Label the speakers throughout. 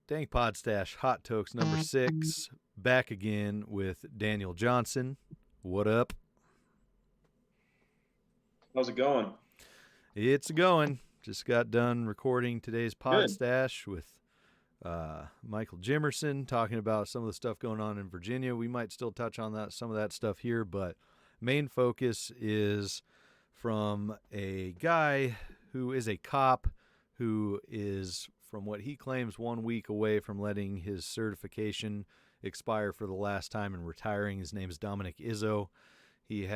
Speaker 1: Dank Pod-Stash Hot Tokes number 6. Back again with Daniel Johnson. What up?
Speaker 2: How's it going?
Speaker 1: It's going. Just got done recording today's
Speaker 2: Good.
Speaker 1: Pod-Stash with Michael Jimerson, talking about some of the stuff going on in Virginia. We might still touch on some of that stuff here, but main focus is from a guy who is a cop who is, from what he claims, 1 week away from letting his certification expire for the last time and retiring. His name is Dominick Izzo. He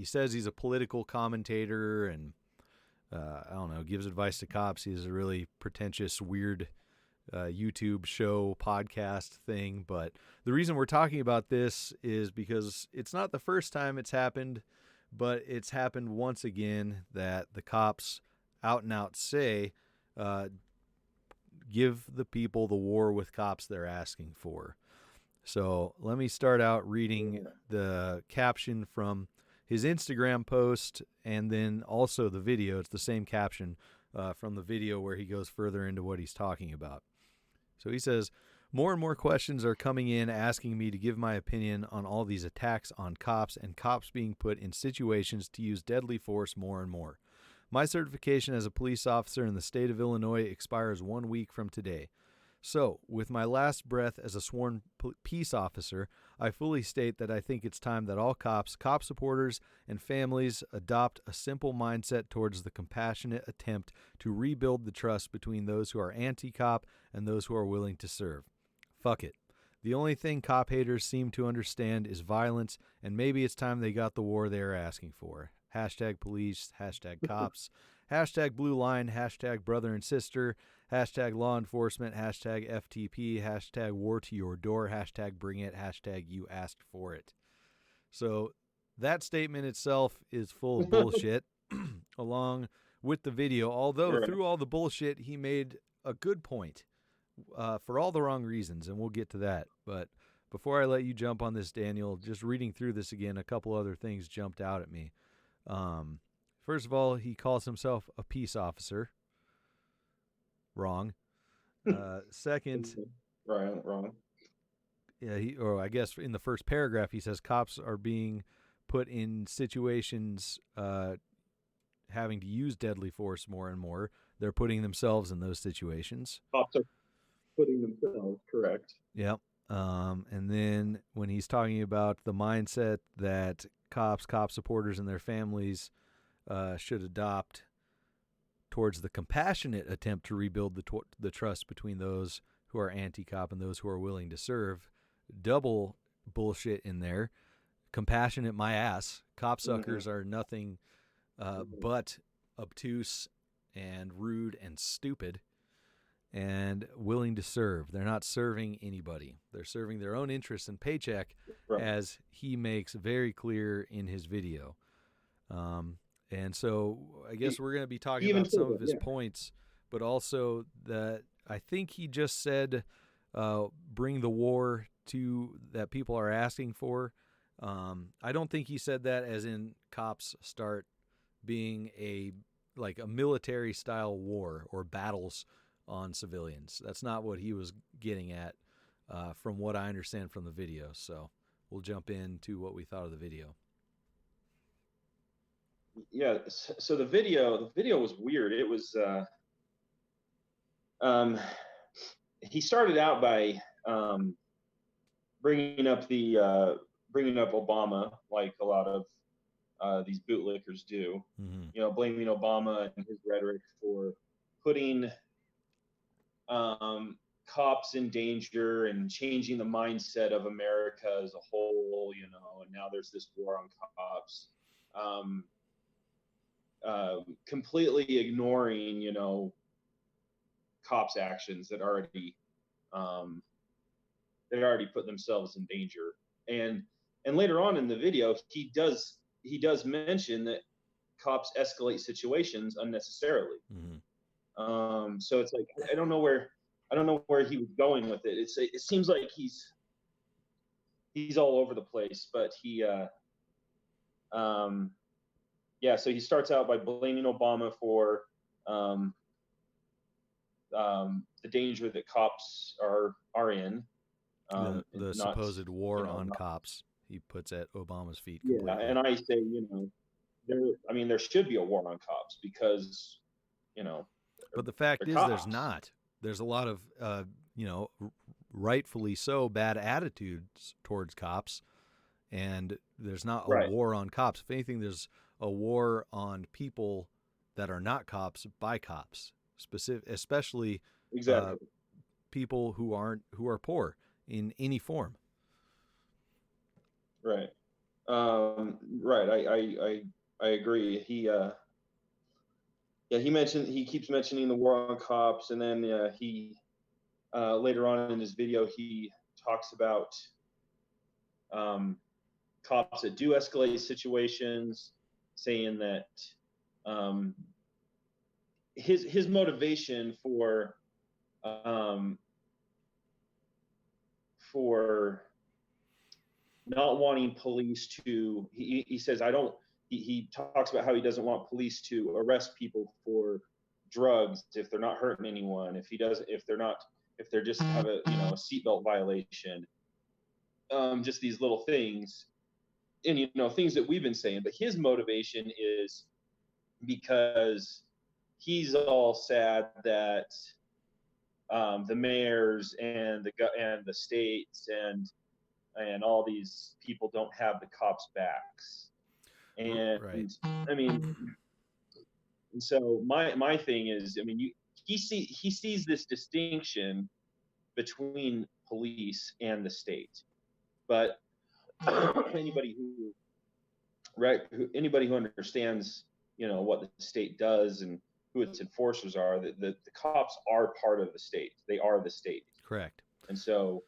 Speaker 1: says he's a political commentator and I don't know, gives advice to cops. He has a really pretentious, weird YouTube show, podcast thing. But the reason we're talking about this is because it's not the first time it's happened, but it's happened once again that the cops out and out say, give the people the war with cops they're asking for. So let me start out reading the caption from his Instagram post and then also the video. It's the same caption from the video where he goes further into what he's talking about. So he says, more and more questions are coming in asking me to give my opinion on all these attacks on cops and cops being put in situations to use deadly force more and more. My certification as a police officer in the state of Illinois expires 1 week from today. So, with my last breath as a sworn peace officer, I fully state that I think it's time that all cops, cop supporters, and families adopt a simple mindset towards the compassionate attempt to rebuild the trust between those who are anti-cop and those who are willing to serve. Fuck it. The only thing cop haters seem to understand is violence, and maybe it's time they got the war they are asking for. Hashtag police, hashtag cops, hashtag blue line, hashtag brother and sister, hashtag law enforcement, hashtag FTP, hashtag war to your door, hashtag bring it, hashtag you asked for it. So that statement itself is full of bullshit, along with the video, although through all the bullshit, he made a good point for all the wrong reasons, and we'll get to that. But before I let you jump on this, Daniel, just reading through this again, a couple other things jumped out at me. First of all, he calls himself a peace officer. Wrong. Second,
Speaker 2: Wrong.
Speaker 1: Yeah, I guess in the first paragraph he says cops are being put in situations having to use deadly force more and more. They're putting themselves in those situations.
Speaker 2: Cops are putting themselves, correct.
Speaker 1: Yep. And then when he's talking about the mindset that cop supporters and their families should adopt towards the compassionate attempt to rebuild the trust between those who are anti-cop and those who are willing to serve. Double bullshit in there. Compassionate my ass. Copsuckers are nothing but obtuse and rude and stupid and willing to serve. They're not serving anybody. They're serving their own interests and paycheck, as he makes very clear in his video. And so I guess we're going to be talking about some of his points, but also that I think he just said bring the war to that people are asking for. I don't think he said that as in cops start being a military style war or battles on civilians. That's not what he was getting at from what I understand from the video. So we'll jump into what we thought of the video.
Speaker 2: Yeah, so the video was weird. It was he started out by bringing up Obama, like a lot of these bootlickers do.
Speaker 1: Mm-hmm.
Speaker 2: You know, blaming Obama and his rhetoric for putting cops in danger and changing the mindset of America as a whole. You know, and now there's this war on cops. Completely ignoring, you know, cops' actions that already put themselves in danger. And later on in the video, he does mention that cops escalate situations unnecessarily.
Speaker 1: Mm-hmm.
Speaker 2: So it's like I don't know where he was going with it. It seems like he's all over the place, but he so he starts out by blaming Obama for the danger that cops are in.
Speaker 1: The
Speaker 2: Not,
Speaker 1: supposed war on
Speaker 2: not,
Speaker 1: cops he puts at Obama's feet
Speaker 2: yeah.
Speaker 1: completely.
Speaker 2: And I say, there should be a war on cops because,
Speaker 1: But the fact
Speaker 2: they're
Speaker 1: is, there's
Speaker 2: cops.
Speaker 1: not. There's a lot of, rightfully so, bad attitudes towards cops, and there's not a
Speaker 2: Right.
Speaker 1: war on cops. If anything, there's a war on people that are not cops by cops, especially
Speaker 2: Exactly.
Speaker 1: people who are poor in any form.
Speaker 2: Right. Right. I agree. He keeps mentioning the war on cops, and then he later on in his video he talks about cops that do escalate situations, saying that um, his motivation um, for not wanting police to, he says, I don't, he talks about how he doesn't want police to arrest people for drugs if they're not hurting anyone, if they're just have a seatbelt violation, just these little things, and things that we've been saying. But his motivation is because he's all sad that the mayors and the states and all these people don't have the cops' backs. And
Speaker 1: Right.
Speaker 2: I mean, and so my thing is, I mean, he sees this distinction between police and the state, but anybody who anybody who understands, what the state does and who its enforcers are, the cops are part of the state. They are the state.
Speaker 1: Correct.
Speaker 2: And so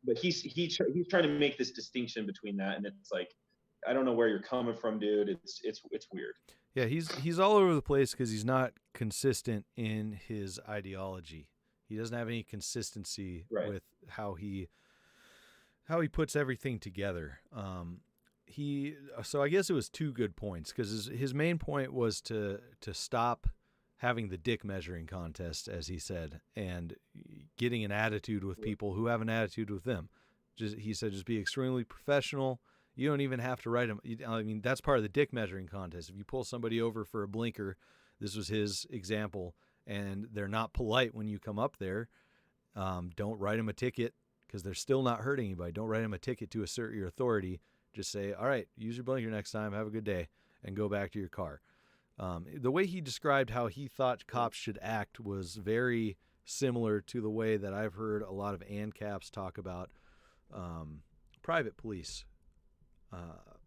Speaker 2: but he's trying to make this distinction between that, and it's like, I don't know where you're coming from, dude. It's weird.
Speaker 1: Yeah, he's all over the place because he's not consistent in his ideology. He doesn't have any consistency with how he puts everything together. So I guess it was two good points, because his main point was to stop having the dick measuring contest, as he said, and getting an attitude with people who have an attitude with them. He said, just be extremely professional. You don't even have to write them. I mean, that's part of the dick measuring contest. If you pull somebody over for a blinker, this was his example, and they're not polite when you come up there, don't write them a ticket, because they're still not hurting anybody. Don't write them a ticket to assert your authority. Just say, all right, use your blinker next time. Have a good day, and go back to your car. The way he described how he thought cops should act was very similar to the way that I've heard a lot of ANCAPs talk about private police.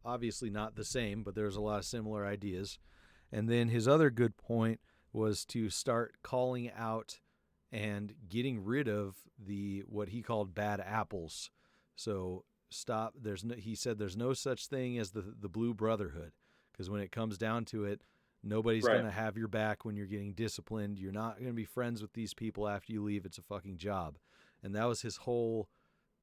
Speaker 1: Obviously not the same, but there's a lot of similar ideas. And then his other good point was to start calling out and getting rid of what he called bad apples. So stop. He said there's no such thing as the Blue Brotherhood, because when it comes down to it, nobody's going to have your back when you're getting disciplined. You're not going to be friends with these people after you leave. It's a fucking job. And that was his whole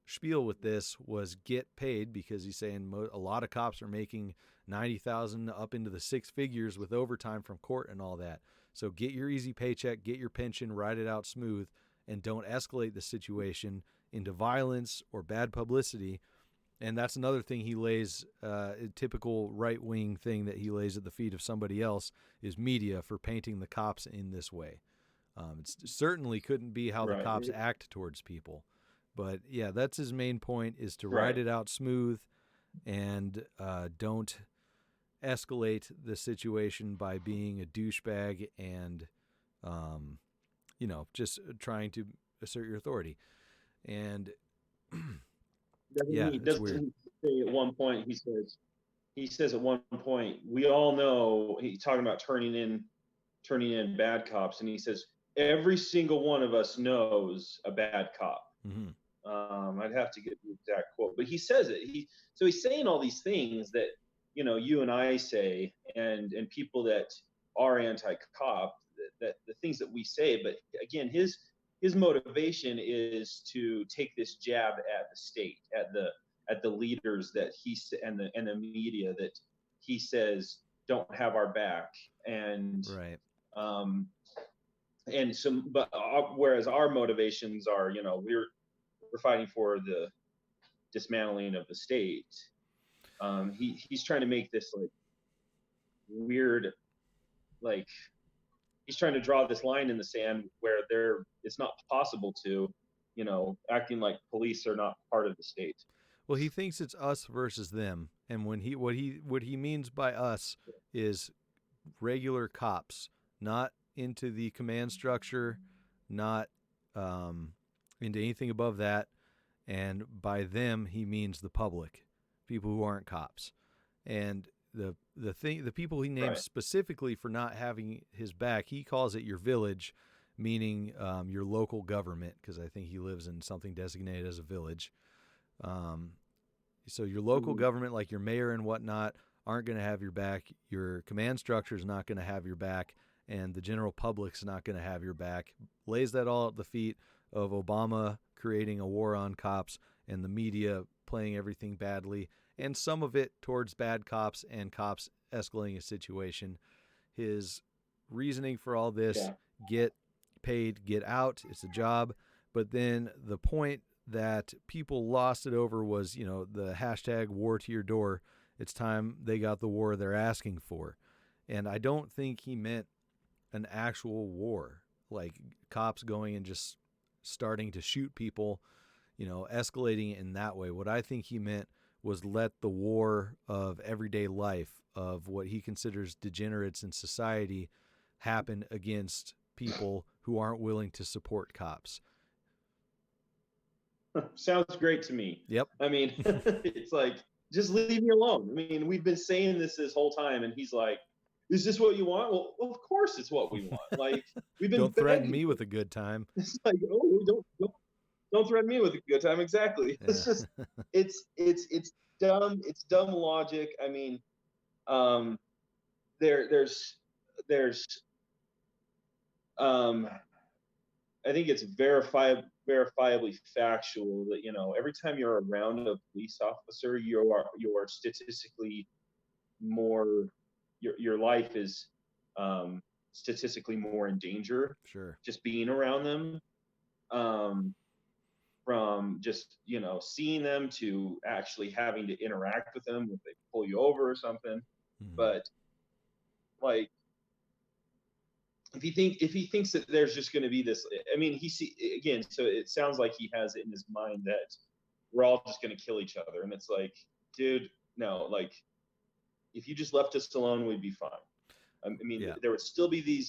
Speaker 1: spiel with this, was get paid, because he's saying a lot of cops are making $90,000 up into the six figures with overtime from court and all that. So get your easy paycheck, get your pension, ride it out smooth, and don't escalate the situation into violence or bad publicity. And that's another thing he lays, a typical right-wing thing that he lays at the feet of somebody else, is media for painting the cops in this way. It certainly couldn't be how the cops act towards people. But yeah, that's his main point, is to ride it out smooth and don't escalate the situation by being a douchebag and, just trying to assert your authority. And
Speaker 2: Doesn't he say at one point, he says at one point, we all know, he's talking about turning in bad cops, and he says, every single one of us knows a bad cop.
Speaker 1: Mm-hmm.
Speaker 2: I'd have to get the exact quote, but he says it. So he's saying all these things that, you and I say, and people that are anti-cop, that the things that we say. But again, his motivation is to take this jab at the state, at the leaders that and the media that he says don't have our back, and and some, but whereas our motivations are, we're fighting for the dismantling of the state. He's trying to make this like weird, like he's trying to draw this line in the sand where it's not possible to, acting like police are not part of the state.
Speaker 1: Well, he thinks it's us versus them, and when what he means by us is regular cops, not into the command structure, not into anything above that, and by them he means the public, people who aren't cops, and the people he names
Speaker 2: Right.
Speaker 1: specifically for not having his back, he calls it your village, meaning your local government, because I think he lives in something designated as a village. So your local government, like your mayor and whatnot, aren't going to have your back. Your command structure is not going to have your back, and the general public's not going to have your back. Lays that all at the feet of Obama creating a war on cops and the media playing everything badly, and some of it towards bad cops and cops escalating a situation. His reasoning for all this, get paid, get out, it's a job. But then the point that people lost it over was, the hashtag war to your door. It's time they got the war they're asking for. And I don't think he meant an actual war, like cops going and just starting to shoot people, escalating it in that way. What I think he meant was let the war of everyday life, of what he considers degenerates in society, happen against people who aren't willing to support cops.
Speaker 2: Sounds great to me.
Speaker 1: Yep.
Speaker 2: I mean, it's like, just leave me alone. I mean, we've been saying this whole time, and he's like, is this what you want? Well, of course it's what we want. Like, we've been
Speaker 1: don't threaten me with a good time.
Speaker 2: It's like, don't threaten me with a good time. Exactly. Yeah. It's just, it's dumb. It's dumb logic. I mean, there's I think it's verifiably factual that every time you're around a police officer, you are statistically more, your life is statistically more in danger.
Speaker 1: Sure.
Speaker 2: Just being around them, from just seeing them to actually having to interact with them if they pull you over or something. But like, if he thinks that there's just going to be this, I mean, again, so it sounds like he has it in his mind that we're all just going to kill each other, and it's like, dude, no, like, if you just left us alone, we'd be fine. I mean, there would still be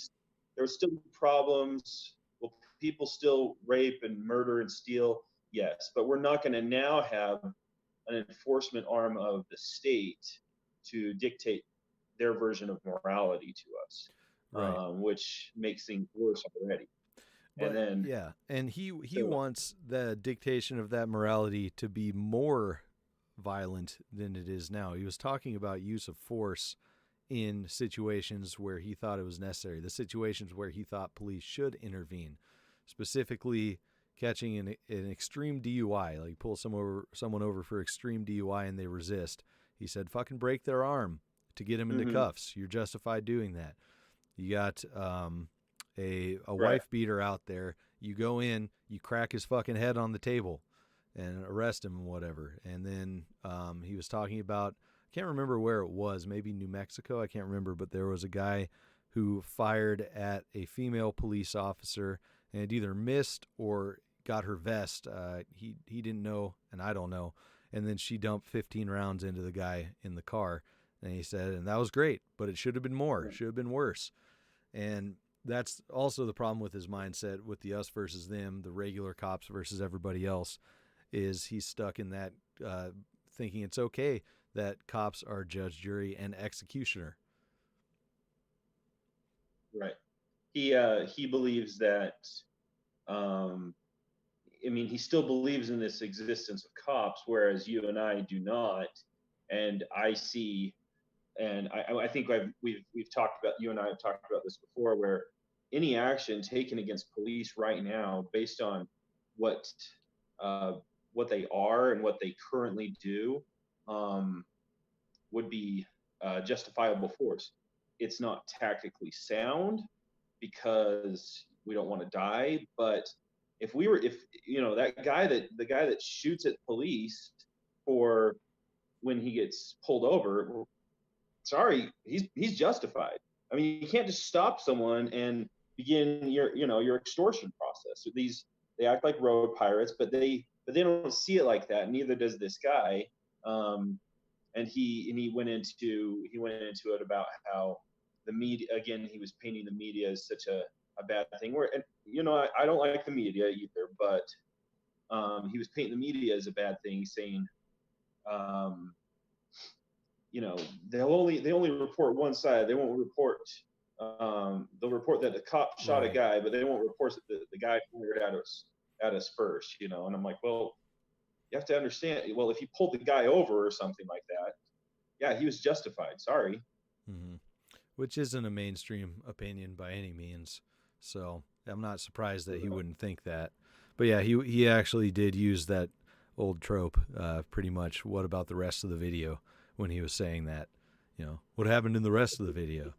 Speaker 2: problems. Will people still rape and murder and steal? Yes, but we're not going to now have an enforcement arm of the state to dictate their version of morality to us. Right. Which makes things worse already.
Speaker 1: But, and he wants the dictation of that morality to be more violent than it is now. He was talking about use of force in situations where he thought it was necessary, the situations where he thought police should intervene, specifically catching an extreme DUI, like pull someone over for extreme DUI and they resist. He said, fucking break their arm to get him into cuffs. You're justified doing that. You got a wife beater out there. You go in, you crack his fucking head on the table and arrest him and whatever. And then he was talking about, I can't remember where it was, maybe New Mexico, I can't remember, but there was a guy who fired at a female police officer and it either missed or got her vest. He didn't know, and I don't know. And then she dumped 15 rounds into the guy in the car. And he said, and that was great, but it should have been more. It should have been worse. And that's also the problem with his mindset with the us versus them, the regular cops versus everybody else, is he's stuck in that thinking it's okay that cops are judge, jury, and executioner.
Speaker 2: Right. He believes that, I mean, he still believes in this existence of cops, whereas you and I do not. And I see, and I think we've talked about, you and I have talked about this before, where any action taken against police right now, based on what they are and what they currently do, would be justifiable force. It's not tactically sound because we don't want to die. But if the guy that shoots at police for when he gets pulled over, sorry, he's justified. I mean, you can't just stop someone and begin your extortion process. So they act like road pirates, but they don't see it like that. Neither does this guy. And he went into it about how the media, again, he was painting the media as such a bad thing. I don't like the media either, but he was painting the media as a bad thing. He's saying, they only report one side. They won't report. They'll report that the cop shot a guy, but they won't report that the guy fired at us first. And I'm like, well, you have to understand. Well, if you pulled the guy over or something like that, yeah, he was justified. Sorry.
Speaker 1: Mm-hmm. Which isn't a mainstream opinion by any means. So I'm not surprised that he wouldn't think that. But yeah, he actually did use that old trope, pretty much. What about the rest of the video? When he was saying that, what happened in the rest of the video?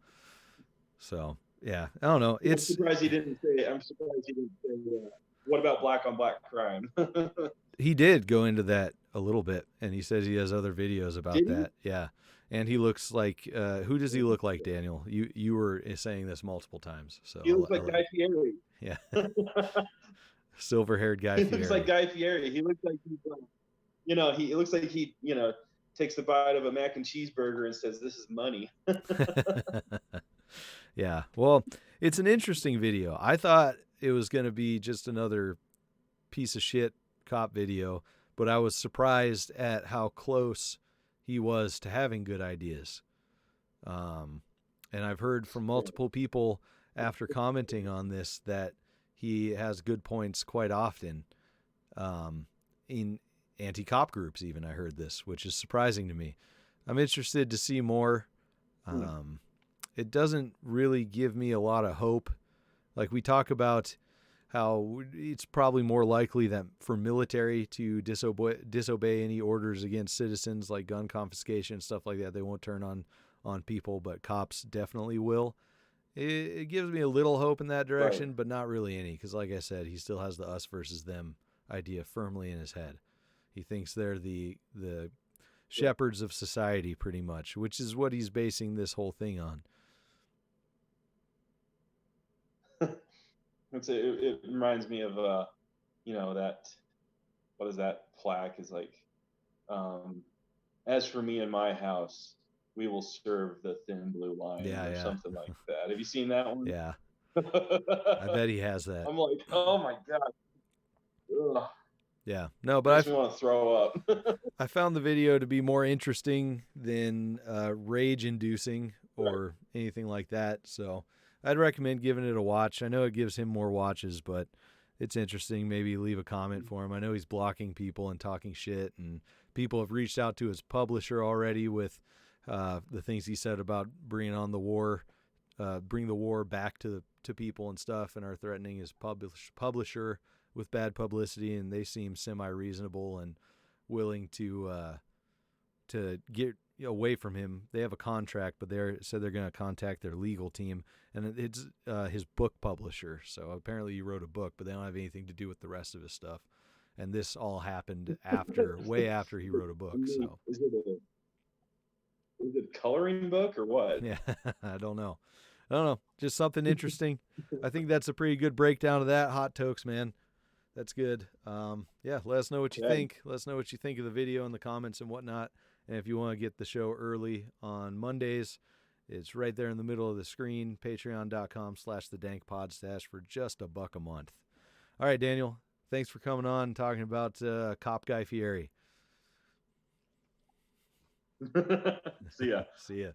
Speaker 1: So yeah, I don't know.
Speaker 2: I'm surprised he didn't say. What about black on black crime?
Speaker 1: He did go into that a little bit, and he says he has other videos about that. Yeah, and he looks like who does he look like, Daniel? You were saying this multiple times. So
Speaker 2: he looks like Guy Fieri.
Speaker 1: Yeah, silver-haired Guy Fieri.
Speaker 2: He looks like Guy Fieri. He looks like he looks like he takes the bite of a mac and cheeseburger and says, "This is money."
Speaker 1: Yeah. Well, it's an interesting video. I thought it was going to be just another piece of shit cop video, but I was surprised at how close he was to having good ideas. And I've heard from multiple people after commenting on this that he has good points quite often. In anti-cop groups even, I heard this, which is surprising to me. I'm interested to see more. It doesn't really give me a lot of hope. Like, we talk about how it's probably more likely that for military to disobey any orders against citizens, like gun confiscation, stuff like that, they won't turn on people, but cops definitely will. It gives me a little hope in that direction, right, but not really any, because like I said, he still has the us versus them idea firmly in his head. He thinks they're the shepherds of society, pretty much, which is what he's basing this whole thing on.
Speaker 2: It reminds me of that, what is that plaque, is like, as for me and my house, we will serve the thin blue line, or something like that. Have you seen that one?
Speaker 1: Yeah. I bet he has that.
Speaker 2: I'm like, oh my God. Ugh.
Speaker 1: Yeah. No, but
Speaker 2: I want to throw up.
Speaker 1: I found the video to be more interesting than rage-inducing or anything like that. So I'd recommend giving it a watch. I know it gives him more watches, but it's interesting. Maybe leave a comment for him. I know he's blocking people and talking shit, and people have reached out to his publisher already with the things he said about bring the war back to people and stuff, and are threatening his publisher with bad publicity, and they seem semi-reasonable and willing to get away from him. They have a contract, but they said they're going to contact their legal team, and it's his book publisher. So apparently he wrote a book, but they don't have anything to do with the rest of his stuff. And this all happened way after he wrote a book. So
Speaker 2: is it a coloring book or what?
Speaker 1: Yeah, I don't know. Just something interesting. I think that's a pretty good breakdown of that. Hot Tokes, man. That's good. Yeah, let us know what you think. Let us know what you think of the video in the comments and whatnot. And if you want to get the show early on Mondays, it's right there in the middle of the screen, patreon.com/the Dank Pod-Stash for just $1 a month. All right, Daniel, thanks for coming on and talking about Cop Guy Fieri.
Speaker 2: See ya.
Speaker 1: See ya.